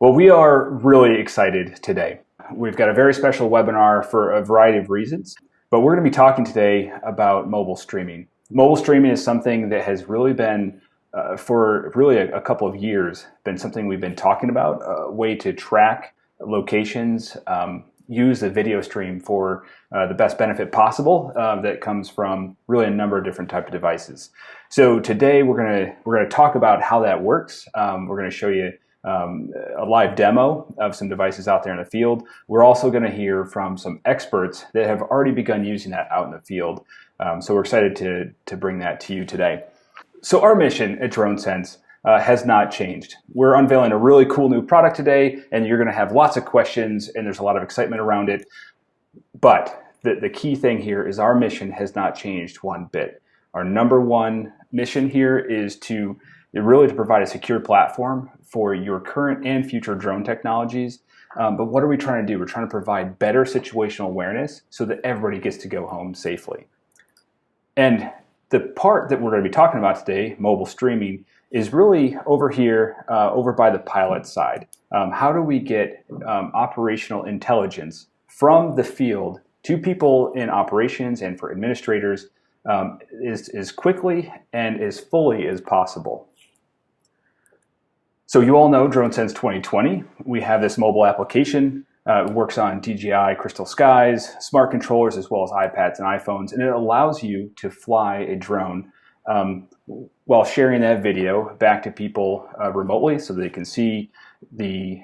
Well, we are really excited today. We've got a very special webinar for a variety of reasons, but we're going to be talking today about mobile streaming. Mobile streaming is something that has really been, for really a couple of years, been something we've been talking about, a way to track locations, use the video stream for the best benefit possible that comes from really a number of different types of devices. So today we're going to talk about how that works. We're going to show you a live demo of some devices out there in the field. We're also going to hear from some experts that have already begun using that out in the field. So we're excited to bring that to you today. So our mission at DroneSense has not changed. We're unveiling a really cool new product today, and you're going to have lots of questions, and there's a lot of excitement around it. But the key thing here is our mission has not changed one bit. Our number one mission here is to provide a secure platform for your current and future drone technologies. But what are we trying to do? We're trying to provide better situational awareness so that everybody gets to go home safely. And the part that we're going to be talking about today, mobile streaming, is really over here, over by the pilot side. How do we get operational intelligence from the field to people in operations and for administrators as quickly and as fully as possible? So you all know DroneSense 2020. We have this mobile application. It works on DJI Crystal Skies, smart controllers, as well as iPads and iPhones, and it allows you to fly a drone while sharing that video back to people remotely, so they can see the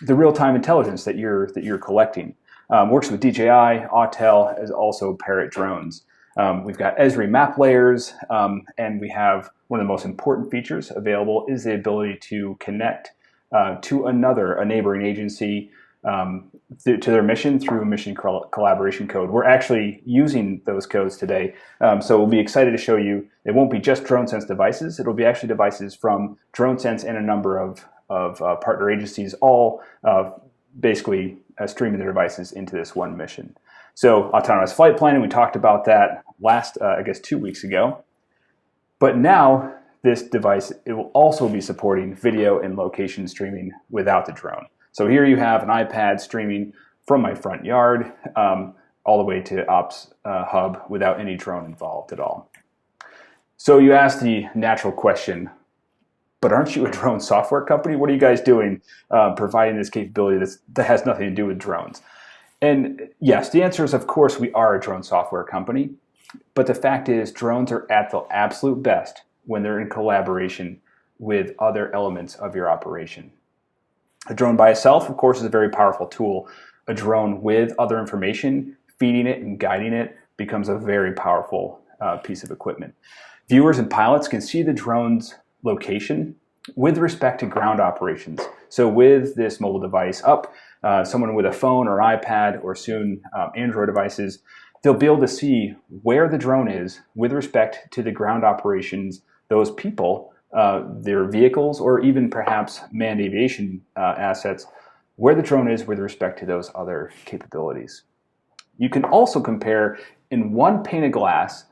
real-time intelligence that you're collecting. Works with DJI, Autel, as also Parrot drones. We've got Esri map layers, and we have one of the most important features available is the ability to connect to a neighboring agency to their mission through mission collaboration code. We're actually using those codes today, so we'll be excited to show you. It won't be just DroneSense devices. It'll be actually devices from DroneSense and a number of partner agencies, all basically streaming their devices into this one mission. So autonomous flight planning, we talked about that last, 2 weeks ago. But now this device, it will also be supporting video and location streaming without the drone. So here you have an iPad streaming from my front yard all the way to Ops Hub without any drone involved at all. So you ask the natural question, but aren't you a drone software company? What are you guys doing providing this capability that has nothing to do with drones? And yes, the answer is, of course, we are a drone software company. But the fact is, drones are at the absolute best when they're in collaboration with other elements of your operation. A drone by itself, of course, is a very powerful tool. A drone with other information, feeding it and guiding it, becomes a very powerful piece of equipment. Viewers and pilots can see the drone's location with respect to ground operations. So with this mobile device up, someone with a phone or iPad or soon Android devices, they'll be able to see where the drone is with respect to the ground operations, those people, their vehicles, or even perhaps manned aviation assets, where the drone is with respect to those other capabilities. You can also compare in one pane of glass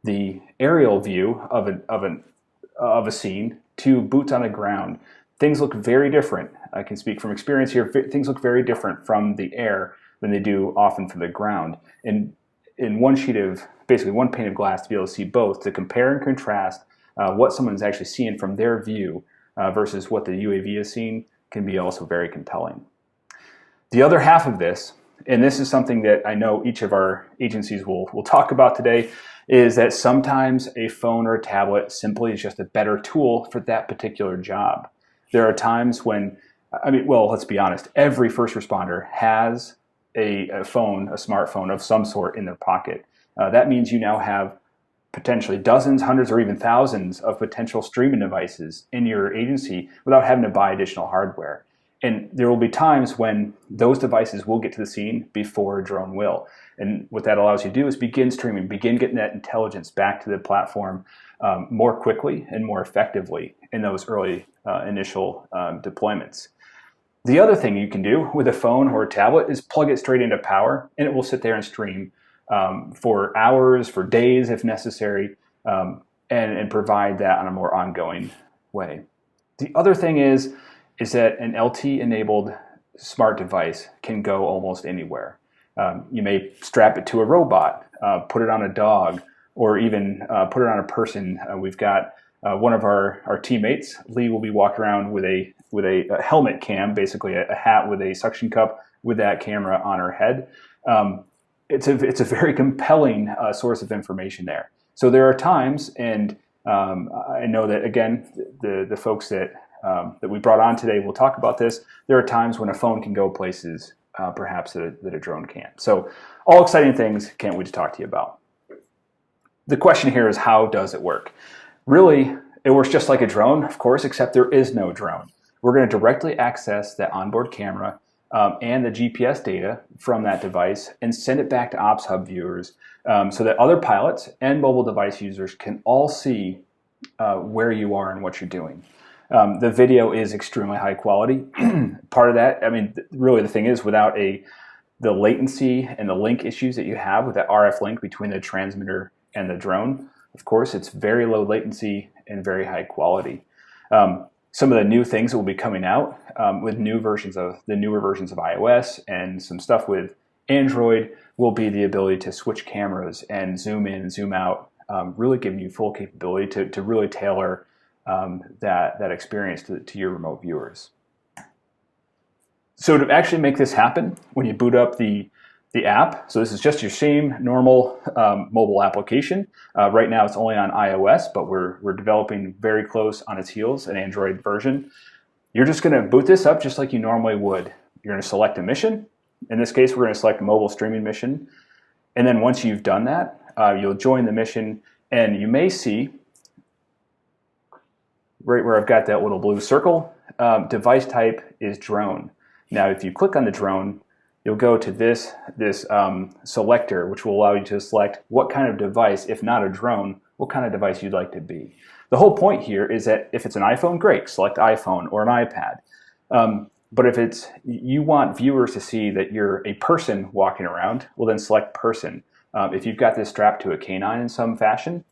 the aerial view of a scene to boots on the ground. Things look very different. I can speak from experience here. Things look very different from the air than they do often from the ground. And in one sheet of, basically one pane of glass, to be able to see both, to compare and contrast what someone's actually seeing from their view versus what the UAV is seeing, can be also very compelling. The other half of this, and this is something that I know each of our agencies will talk about today, is that sometimes a phone or a tablet simply is just a better tool for that particular job. There are times when, let's be honest, every first responder has a phone, a smartphone of some sort in their pocket. That means you now have potentially dozens, hundreds, or even thousands of potential streaming devices in your agency without having to buy additional hardware. And there will be times when those devices will get to the scene before a drone will. And what that allows you to do is begin streaming, begin getting that intelligence back to the platform more quickly and more effectively in those early initial deployments. The other thing you can do with a phone or a tablet is plug it straight into power, and it will sit there and stream for hours, for days if necessary, and provide that on a more ongoing way. The other thing is is that an LT-enabled smart device can go almost anywhere. You may strap it to a robot, put it on a dog, or even put it on a person. We've got one of our teammates, Lee, will be walking around with a helmet cam, basically a hat with a suction cup with that camera on her head. It's a very compelling source of information there. So there are times, and I know that again, the folks that we brought on today will talk about this. There are times when a phone can go places perhaps that a drone can't. So all exciting things, can't wait to talk to you about. The question here is, how does it work? Really, it works just like a drone, of course, except there is no drone. We're going to directly access the onboard camera and the GPS data from that device and send it back to OpsHub viewers so that other pilots and mobile device users can all see where you are and what you're doing. The video is extremely high quality. Part of that, I mean, really the thing is, without the latency and the link issues that you have with that RF link between the transmitter and the drone, of course, it's very low latency and very high quality. Some of the new things that will be coming out with newer versions of iOS and some stuff with Android will be the ability to switch cameras and zoom in, zoom out, really giving you full capability to really tailor that experience to your remote viewers. So to actually make this happen, when you boot up the app, so this is just your same normal mobile application. Right now it's only on iOS, but we're developing very close on its heels an Android version. You're just going to boot this up just like you normally would. You're going to select a mission. In this case, we're going to select a mobile streaming mission. And then once you've done that, you'll join the mission, and you may see right where I've got that little blue circle, device type is drone. Now, if you click on the drone, you'll go to this selector, which will allow you to select what kind of device, if not a drone, what kind of device you'd like to be. The whole point here is that if it's an iPhone, great, select iPhone or an iPad. But if you want viewers to see that you're a person walking around, well then select person. If you've got this strapped to a canine in some fashion,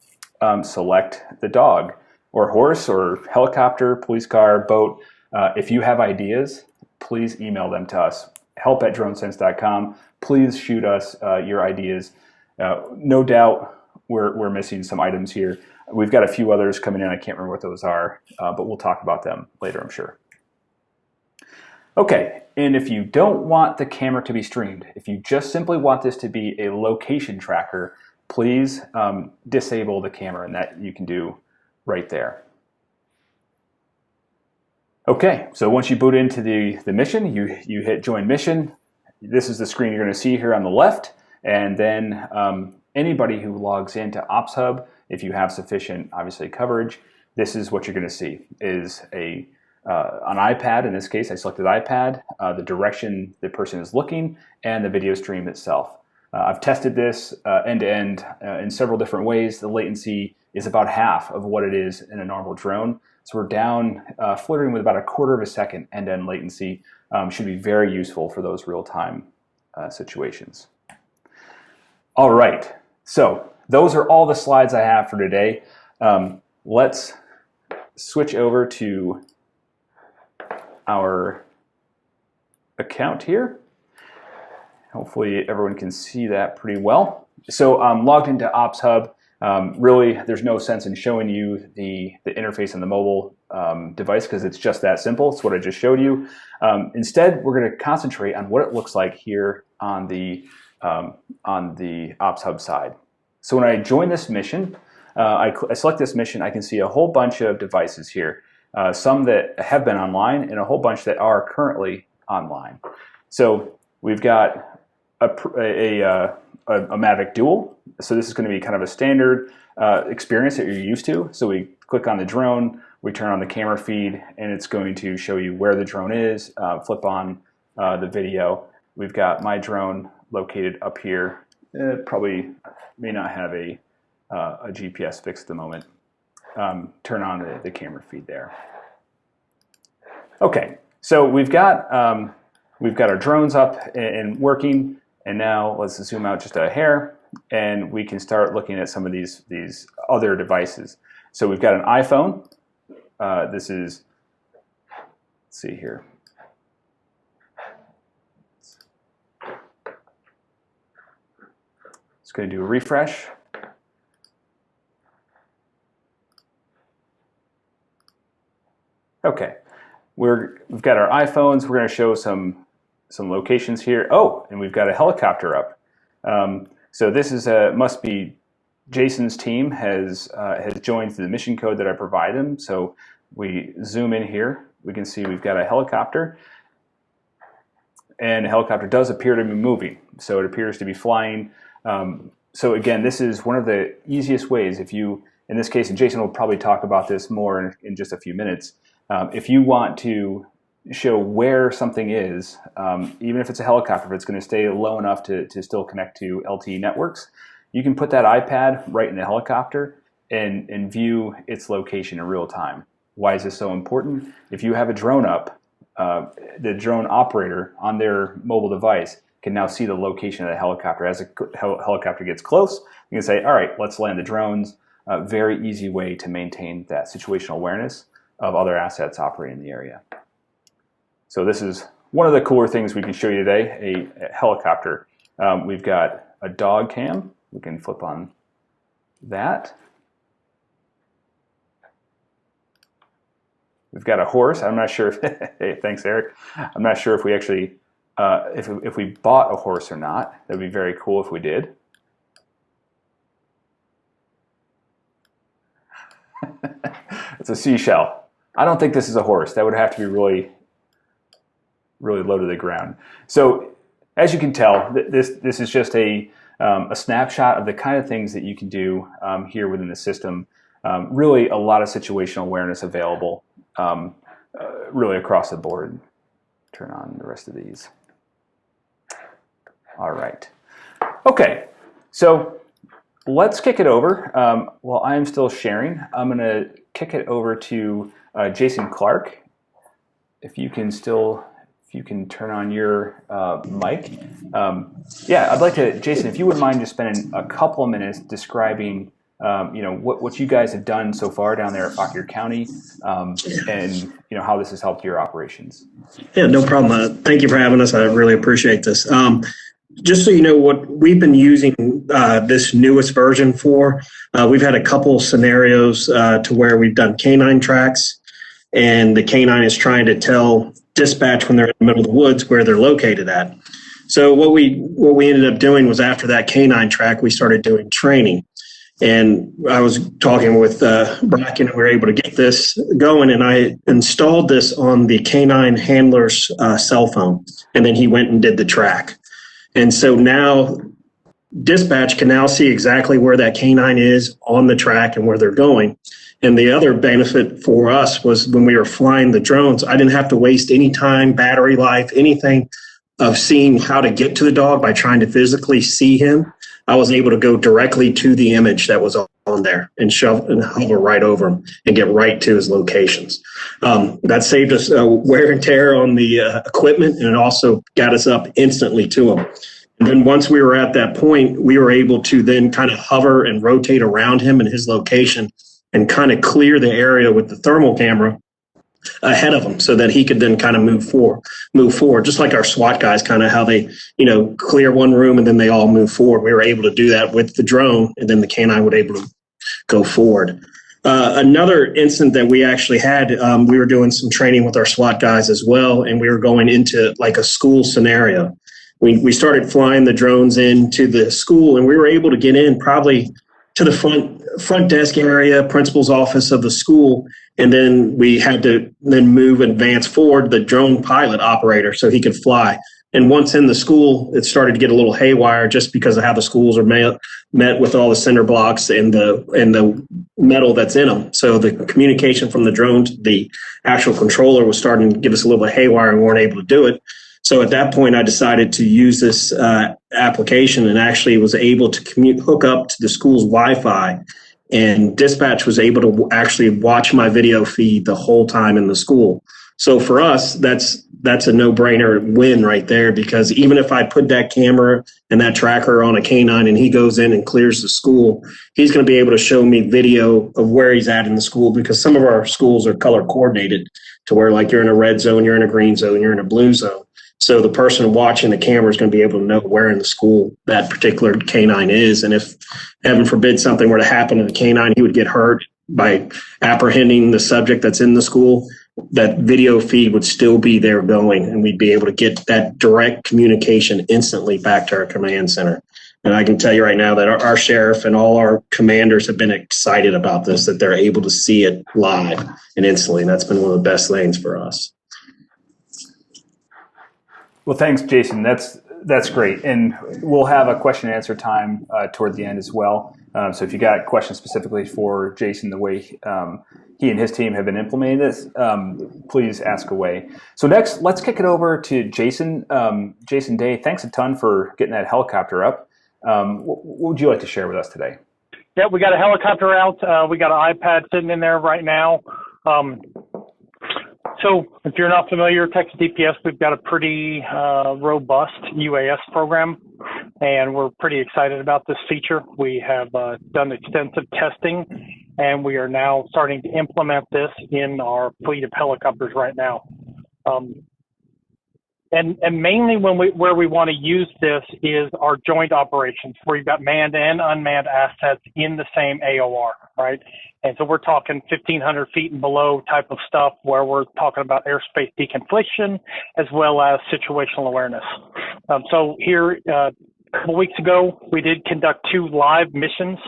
select the dog or horse or helicopter, police car, boat. If you have ideas, please email them to us. help@dronesense.com. Please shoot us your ideas. No doubt we're missing some items here. We've got a few others coming in. I can't remember what those are, but we'll talk about them later, I'm sure. Okay, and if you don't want the camera to be streamed, if you just simply want this to be a location tracker, please disable the camera, and that you can do right there. Okay, so once you boot into the mission, you hit join mission. This is the screen you're going to see here on the left, and then anybody who logs into OpsHub, if you have sufficient, obviously, coverage, this is what you're going to see, is an iPad. In this case, I selected iPad, the direction the person is looking, and the video stream itself. I've tested this end-to-end in several different ways. The latency is about half of what it is in a normal drone. So we're down, flirting with about a quarter of a second end-to-end latency. Should be very useful for those real-time situations. All right, so those are all the slides I have for today. Let's switch over to our account here. Hopefully everyone can see that pretty well. So I'm logged into OpsHub. Really, there's no sense in showing you the interface on the mobile device because it's just that simple. It's what I just showed you. Instead, we're going to concentrate on what it looks like here on the OpsHub side. So when I join this mission, I select this mission, I can see a whole bunch of devices here. Some that have been online and a whole bunch that are currently online. So we've got a Mavic Dual. So this is going to be kind of a standard experience that you're used to. So we click on the drone, we turn on the camera feed, and it's going to show you where the drone is. Flip on the video. We've got my drone located up here. Probably may not have a GPS fix at the moment. Turn on the camera feed there. Okay, so we've got our drones up and working, and now let's zoom out just a hair, and we can start looking at some of these other devices. So we've got an iPhone. This is Let's see here. It's going to do a refresh. Okay, we've got our iPhones. We're going to show some locations here. Oh, and we've got a helicopter up. So this is must be Jason's team has joined the mission code that I provide him. So we zoom in here. We can see we've got a helicopter, and the helicopter does appear to be moving. So it appears to be flying. So again, this is one of the easiest ways. If you, in this case, and Jason will probably talk about this more in just a few minutes. If you want to show where something is, even if it's a helicopter, if it's going to stay low enough to still connect to LTE networks, you can put that iPad right in the helicopter and view its location in real time. Why is this so important? If you have a drone up, the drone operator on their mobile device can now see the location of the helicopter. As a helicopter gets close, you can say, all right, let's land the drones. A very easy way to maintain that situational awareness of other assets operating in the area. So this is one of the cooler things we can show you today, a helicopter. We've got a dog cam. We can flip on that. We've got a horse. I'm not sure if, hey, thanks, Eric. I'm not sure if we actually, if we bought a horse or not. That'd be very cool if we did. It's a seashell. I don't think this is a horse. That would have to be really low to the ground. So as you can tell, this is just a snapshot of the kind of things that you can do here within the system. Really a lot of situational awareness available really across the board. Turn on the rest of these. All right. Okay, so let's kick it over. While I'm still sharing, I'm going to kick it over to Jason Clark. If you can turn on your mic. Yeah, I'd like to, Jason, if you wouldn't mind just spending a couple of minutes describing what you guys have done so far down there at Fauquier County, and how this has helped your operations. Yeah, no problem. Thank you for having us. I really appreciate this. Just so you know what we've been using this newest version for, we've had a couple scenarios to where we've done canine tracks, and the canine is trying to tell dispatch when they're in the middle of the woods where they're located at. So what we ended up doing was, after that canine track, we started doing training. And I was talking with Bracken, and we were able to get this going, and I installed this on the canine handler's cell phone, and then he went and did the track. And so now dispatch can now see exactly where that canine is on the track and where they're going. And the other benefit for us was, when we were flying the drones, I didn't have to waste any time, battery life, anything of seeing how to get to the dog by trying to physically see him. I was able to go directly to the image that was on there and shove and hover right over him and get right to his locations. That saved us wear and tear on the equipment, and it also got us up instantly to him. And then once we were at that point, we were able to then kind of hover and rotate around him and his location and kind of clear the area with the thermal camera ahead of him, so that he could then kind of move forward, just like our SWAT guys, kind of how they, clear one room and then they all move forward. We were able to do that with the drone, and then the canine would able to go forward. Another incident that we actually had, we were doing some training with our SWAT guys as well, and we were going into like a school scenario. We started flying the drones into the school, and we were able to get in probably to the front desk area, principal's office of the school, and then we had to then move and advance forward the drone pilot operator so he could fly. And once in the school, it started to get a little haywire, just because of how the schools are met with all the cinder blocks and the metal that's in them. So the communication from the drone to the actual controller was starting to give us a little bit haywire, and we weren't able to do it. So at that point, I decided to use this application, and actually was able to hook up to the school's Wi-Fi, and dispatch was able to actually watch my video feed the whole time in the school. So for us, that's a no-brainer win right there, because even if I put that camera and that tracker on a canine and he goes in and clears the school, he's going to be able to show me video of where he's at in the school, because some of our schools are color coordinated to where like you're in a red zone, you're in a green zone, you're in a blue zone. So the person watching the camera is going to be able to know where in the school that particular canine is. And if, heaven forbid, something were to happen to the canine, he would get hurt by apprehending the subject that's in the school, that video feed would still be there going, and we'd be able to get that direct communication instantly back to our command center. And I can tell you right now that our sheriff and all our commanders have been excited about this, that they're able to see it live and instantly. And that's been one of the best things for us. Well, thanks, Jason. That's great. And we'll have a question and answer time toward the end as well. So if you got questions specifically for Jason, the way he and his team have been implementing this, please ask away. So next, let's kick it over to Jason. Jason Day, thanks a ton for getting that helicopter up. What would you like to share with us today? Yeah, we got a helicopter out. We got an iPad sitting in there right now. So if you're not familiar, Texas DPS, we've got a pretty robust UAS program, and we're pretty excited about this feature. We have done extensive testing, and we are now starting to implement this in our fleet of helicopters right now. And mainly where we want to use this is our joint operations, where you've got manned and unmanned assets in the same AOR, right? And so we're talking 1,500 feet and below type of stuff, where we're talking about airspace deconfliction as well as situational awareness. So here, a couple weeks ago, we did conduct 2 live missions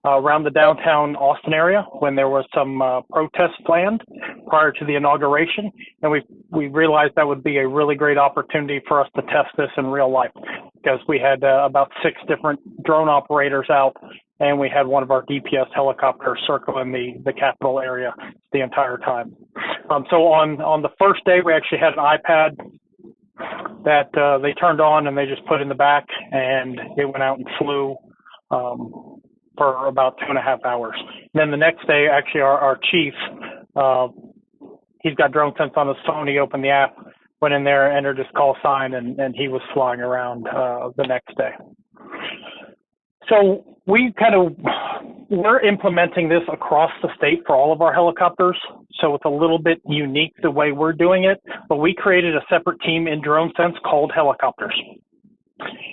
around the downtown Austin area when there was some protests planned prior to the inauguration, and we realized that would be a really great opportunity for us to test this in real life, because we had about 6 different drone operators out, and we had one of our DPS helicopters circling the Capitol area the entire time. So on the first day, we actually had an iPad that they turned on and they just put in the back, and it went out and flew for about 2.5 hours. And then the next day, actually, our chief, he's got DroneSense on his phone. He opened the app, went in there, entered his call sign, and he was flying around the next day. So we're implementing this across the state for all of our helicopters. So it's a little bit unique the way we're doing it, but we created a separate team in DroneSense called helicopters.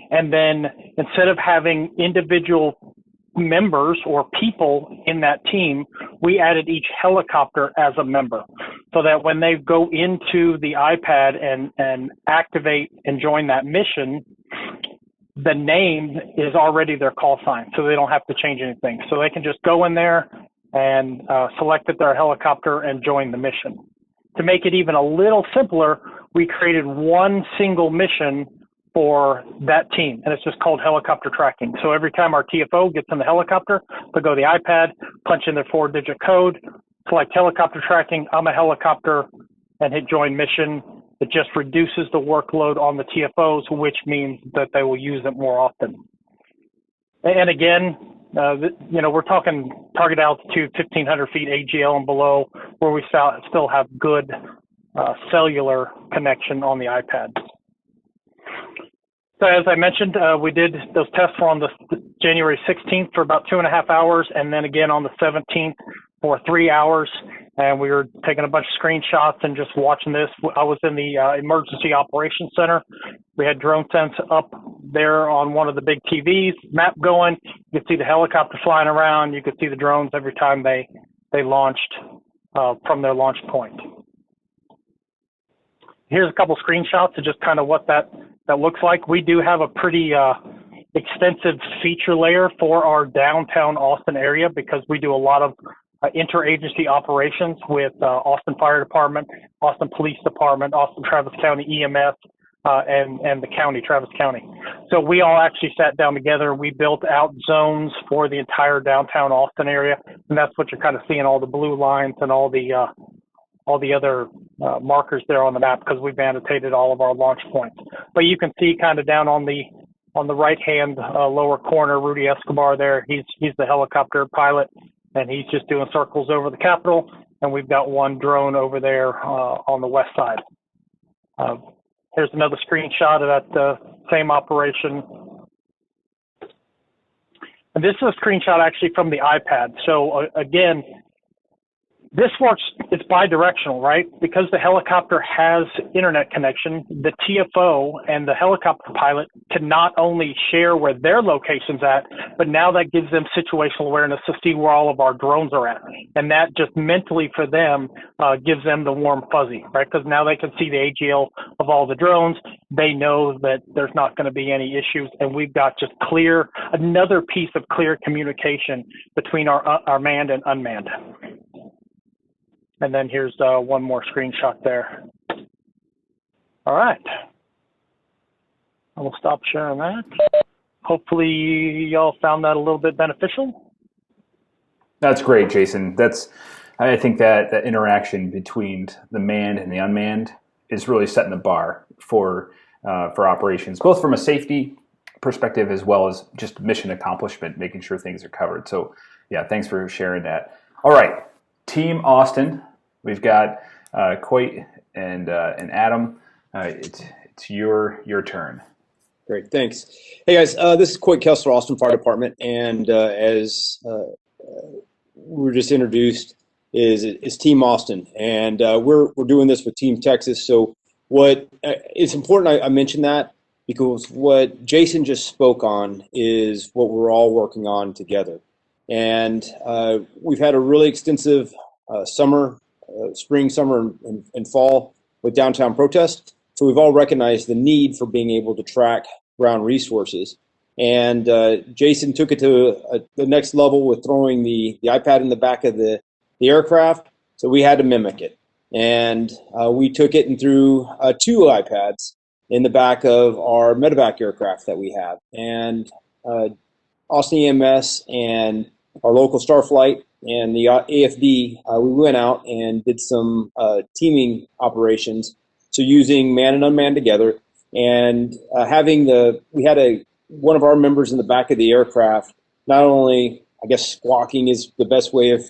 And then instead of having individual members or people in that team, we added each helicopter as a member, so that when they go into the iPad and activate and join that mission, the name is already their call sign, so they don't have to change anything. So they can just go in there and select that they're a helicopter and join the mission. To make it even a little simpler, we created one single mission for that team, and it's just called helicopter tracking. So every time our TFO gets in the helicopter, they'll go to the iPad, punch in their 4-digit code, select helicopter tracking, I'm a helicopter, and hit join mission. It just reduces the workload on the TFOs, which means that they will use it more often. And again, we're talking target altitude 1,500 feet AGL and below, where we still have good cellular connection on the iPad. So as I mentioned, we did those tests on the January 16th for about 2.5 hours, and then again on the 17th for 3 hours. And we were taking a bunch of screenshots and just watching this. I was in the Emergency Operations Center. We had DroneSense up there on one of the big TVs, map going. You could see the helicopter flying around. You could see the drones every time they launched from their launch point. Here's a couple screenshots of just kind of what that looks like. We do have a pretty extensive feature layer for our downtown Austin area, because we do a lot of interagency operations with Austin Fire Department, Austin Police Department, Austin Travis County EMS, and the county, Travis County. So we all actually sat down together. We built out zones for the entire downtown Austin area, and that's what you're kind of seeing, all the blue lines and all the other markers there on the map, because we've annotated all of our launch points. But you can see kind of down on the right-hand lower corner, Rudy Escobar there. He's the helicopter pilot, and he's just doing circles over the Capitol. And we've got one drone over there on the west side. Here's another screenshot of that same operation. And this is a screenshot actually from the iPad. So again, This works, it's bi-directional, right? Because the helicopter has internet connection, the TFO and the helicopter pilot can not only share where their location's at, but now that gives them situational awareness to see where all of our drones are at. And that just mentally for them gives them the warm fuzzy, right? Because now they can see the AGL of all the drones. They know that there's not going to be any issues. And we've got just another piece of clear communication between our manned and unmanned. And then here's one more screenshot there. All right. I will stop sharing that. Hopefully y'all found that a little bit beneficial. That's great, Jason. I think that interaction between the manned and the unmanned is really setting the bar for operations, both from a safety perspective as well as just mission accomplishment, making sure things are covered. So yeah, thanks for sharing that. All right. Team Austin, we've got Coit and Adam. It's your turn. Great, thanks. Hey guys, this is Coit Kessler, Austin Fire Department, and as we were just introduced, is Team Austin, and we're doing this with Team Texas. So what it's important I mention that because what Jason just spoke on is what we're all working on together. And we've had a really extensive spring, summer, and fall with downtown protest. So we've all recognized the need for being able to track ground resources. And Jason took it to the next level with throwing the iPad in the back of the aircraft. So we had to mimic it. And we took it and threw 2 iPads in the back of our medevac aircraft that we have. And Austin EMS and our local Starflight and the AFD, we went out and did some teaming operations. So using manned and unmanned together, and we had one of our members in the back of the aircraft. Not only, I guess, squawking is the best way of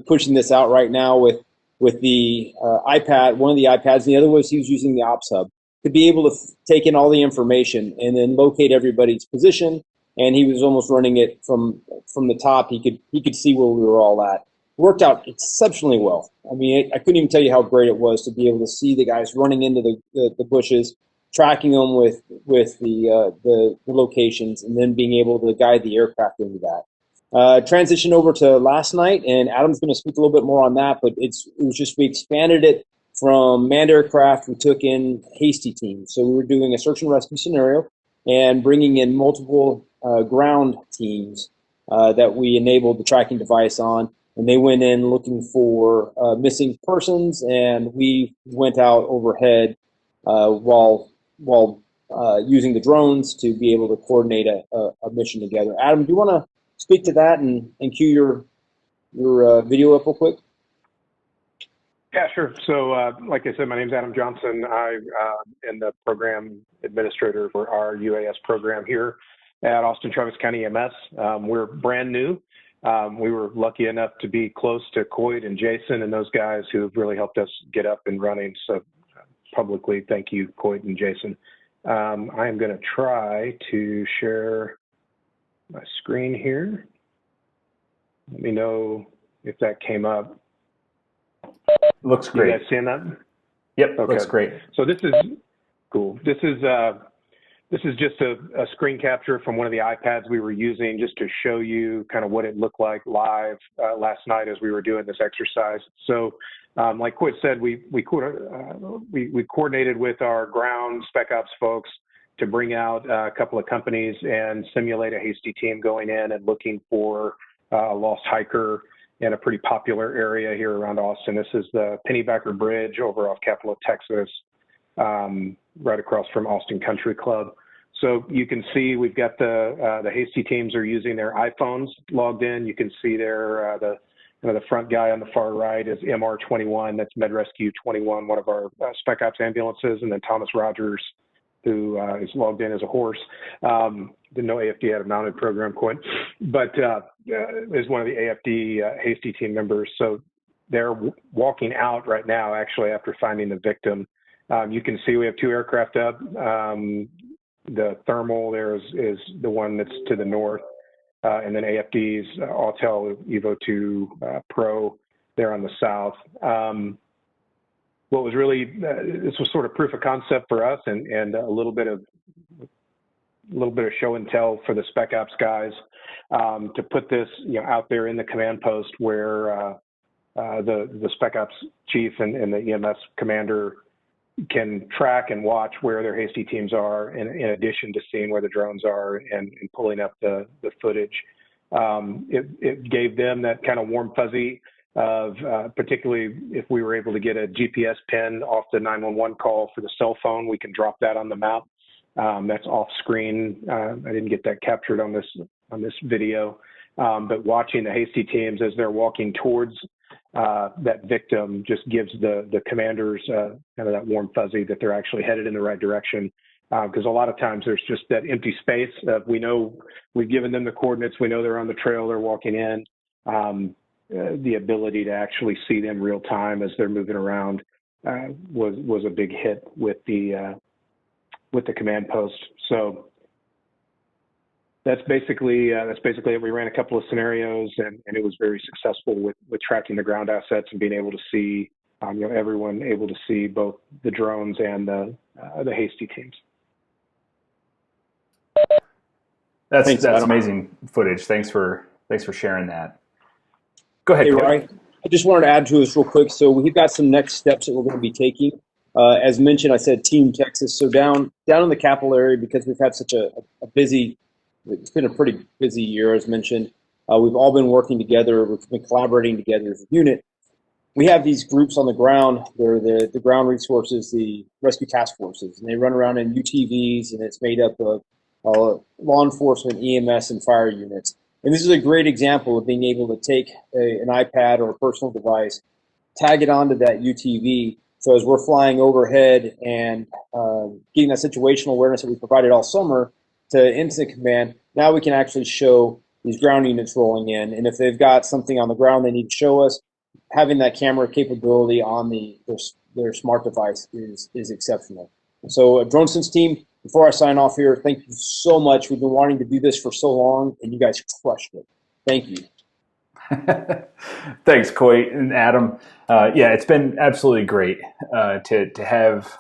pushing this out right now with the iPad, one of the iPads, and the other was he was using the ops hub to be able to take in all the information and then locate everybody's position. And he was almost running it from the top. He could see where we were all at. Worked out exceptionally well. I mean, I couldn't even tell you how great it was to be able to see the guys running into the bushes, tracking them with the locations, and then being able to guide the aircraft into that. Transition over to last night, and Adam's going to speak a little bit more on that. But it was just we expanded it from manned aircraft. We took in hasty teams, so we were doing a search and rescue scenario and bringing in multiple ground teams that we enabled the tracking device on. And they went in looking for missing persons, and we went out overhead while using the drones to be able to coordinate a mission together. Adam, do you want to speak to that and cue your video up real quick? Yeah, sure. So, like I said, my name is Adam Johnson. I am the program administrator for our UAS program here at Fauquier County EMS. We're brand new. We were lucky enough to be close to Coit and Jason and those guys who have really helped us get up and running. So publicly, thank you, Coit and Jason. I am going to try to share my screen here. Let me know if that came up. Looks great. You guys seeing that? Yep, okay. Looks great. So this is cool. This is just a screen capture from one of the iPads we were using just to show you kind of what it looked like live last night as we were doing this exercise. So like Coit said, we coordinated with our ground spec ops folks to bring out a couple of companies and simulate a hasty team going in and looking for a lost hiker in a pretty popular area here around Austin. This is the Pennybacker Bridge over off Capitol, Texas, right across from Austin Country Club. So you can see we've got the hasty teams are using their iPhones logged in. You can see there the front guy on the far right is MR21, that's Med Rescue 21, one of our spec ops ambulances, and then Thomas Rogers, who is logged in as a horse. Didn't know AFD had a mounted program, Quinn, but is one of the AFD hasty team members. So they're walking out right now, actually, after finding the victim. You can see we have 2 aircraft up. The thermal there is the one that's to the north, and then AFD's Autel Evo 2 Pro there on the south. What was really, this was sort of proof of concept for us, and a little bit of show and tell for the Spec Ops guys, to put this, out there in the command post where the Spec Ops chief and the EMS commander can track and watch where their hasty teams are, in addition to seeing where the drones are and pulling up the footage. It gave them that kind of warm fuzzy of, particularly if we were able to get a GPS pin off the 911 call for the cell phone, we can drop that on the map. That's off screen. I didn't get that captured on this video, but watching the hasty teams as they're walking towards that victim just gives the commanders kind of that warm fuzzy that they're actually headed in the right direction. Because a lot of times there's just that empty space. We know we've given them the coordinates. We know they're on the trail. They're walking in. The ability to actually see them real time as they're moving around was a big hit with the command post. So that's basically it. We ran a couple of scenarios, and it was very successful with tracking the ground assets and being able to see, everyone able to see both the drones and the hasty teams. That's amazing footage. Thanks for sharing that. Go ahead. Hey, Ryan. I just wanted to add to this real quick. So we've got some next steps that we're going to be taking. As mentioned, I said Team Texas. So down in the capital area, because we've had such a busy, it's been a pretty busy year, as mentioned. We've all been working together. We've been collaborating together as a unit. We have these groups on the ground. They're the ground resources, the rescue task forces, and they run around in UTVs, and it's made up of law enforcement, EMS, and fire units. And this is a great example of being able to take an iPad or a personal device, tag it onto that UTV. So as we're flying overhead and getting that situational awareness that we provided all summer to incident command, now we can actually show these ground units rolling in. And if they've got something on the ground they need to show us, having that camera capability on their smart device is exceptional. So DroneSense team, before I sign off here, thank you so much. We've been wanting to do this for so long, and you guys crushed it. Thank you. Thanks, Coy and Adam. It's been absolutely great to have,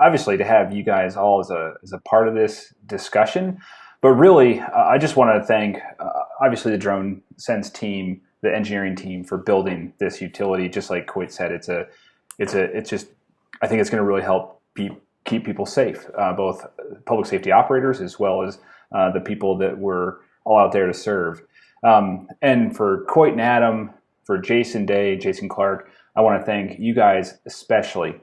obviously, to have you guys all as a part of this discussion. But really, I just want to thank, obviously, the DroneSense team, the engineering team, for building this utility. Just like Coy said, it's just, I think it's going to really help keep people safe, both public safety operators as well as the people that we're all out there to serve. And for Coit and Adam, for Jason Day, Jason Clark, I want to thank you guys especially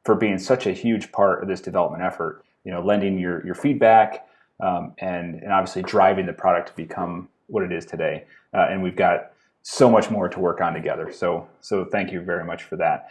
for being such a huge part of this development effort, lending your feedback and obviously driving the product to become what it is today. And we've got so much more to work on together. So thank you very much for that.